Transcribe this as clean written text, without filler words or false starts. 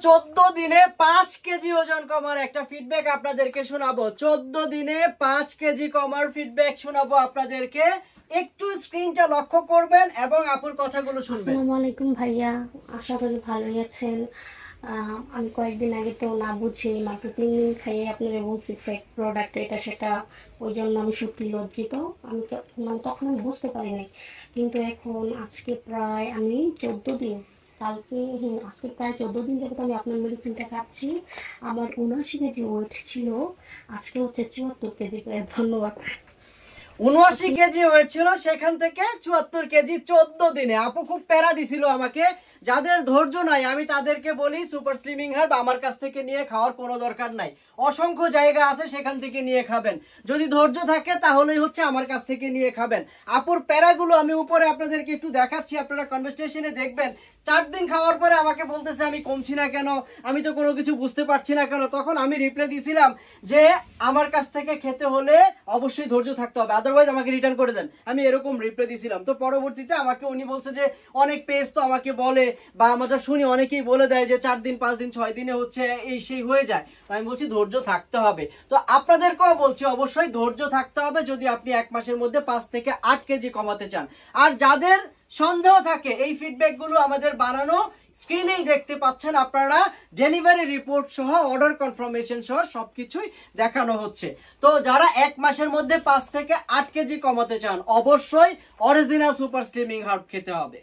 14 দিনে 5 কেজি ওজন কমার একটা ফিডব্যাক আপনাদেরকে শোনাবো। 14 দিনে 5 কেজি কমার ফিডব্যাক শোনাবো আপনাদেরকে। একটু স্ক্রিনটা লক্ষ্য করবেন এবং আপুর কথাগুলো শুনবেন। আসসালামু আলাইকুম ভাইয়া, আশা করি ভালোই আছেন। আমি কয়েকদিন আগে তো না বুঝে মাত্র 3 দিন খাইয়ে আপনারা বলছি ফেক প্রোডাক্ট এটা সেটা, ওই জন্য আমি সত্যি লজ্জিত। আমি তো তখন আমি বুঝতে পারিনি, কিন্তু এখন আজকে প্রায় আমি 14 দিন, আজকে প্রায় 14 দিন যাবত আমি আপনার মেডিসিনটা খাচ্ছি। আমার 79 কেজি ওয়েট ছিল, আজকে হচ্ছে 74 কেজি। ধন্যবাদ। 79 কেজি ওয়েট ছিল, সেখান থেকে 74 কেজি 14 দিনে। আপু খুব প্যারা দিছিল আমাকে। যাদের ধৈর্য নাই আমি তাদেরকে বলি সুপার স্লিমিং হার্ব আমার কাছ থেকে নিয়ে খাওয়ার কোনো দরকার নাই। অসংখ্য জায়গা আছে, সেখান থেকে নিয়ে খাবেন। যদি ধৈর্য থাকে তাহলেই হচ্ছে আমার কাছ থেকে নিয়ে খাবেন। আপুর প্যারাগুলো আমি উপরে আপনাদেরকে একটু দেখাচ্ছি, আপনারা কনভারসেশনে দেখবেন। 4 দিন খাওয়ার পরে আমাকে বলতেছে আমি কমছি না কেন, আমি তো কোনো কিছু বুঝতে পারছি না কেন। তখন আমি রিপ্লাই দিয়েছিলাম যে আমার কাছ থেকে খেতে হলে অবশ্যই ধৈর্য থাকতে হবে, আদারওয়াইজ আমাকে রিটার্ন করে দেন। আমি এরকম রিপ্লাই দিয়েছিলাম। তো পরবর্তীতে আমাকে উনি বলছে যে অনেক পেজ তো আমাকে বলে বা আমরা শুনি অনেকেই বলে দেয় যে 4 দিন 5 দিন 6 দিনে হচ্ছে এই সেই হয়ে যায়। তো আমি বলছি ধৈর্য থাকতে হবে। তো আপনাদেরকেও বলছি অবশ্যই ধৈর্য থাকতে হবে যদি আপনি 1 মাসের মধ্যে 5 থেকে 8 কেজি কমাতে চান। আর যাদের সন্দেহ থাকে, এই ফিডব্যাকগুলো আমাদের বানানো, স্ক্রিনেই দেখতে পাচ্ছেন আপনারা। ডেলিভারি রিপোর্ট সহ অর্ডার কনফার্মেশন সহ সবকিছুই দেখানো হচ্ছে। তো যারা 1 মাসের মধ্যে 5 থেকে 8 কেজি কমাতে চান অবশ্যই অরিজিনাল সুপার স্লিমিং হার্ব খেতে হবে।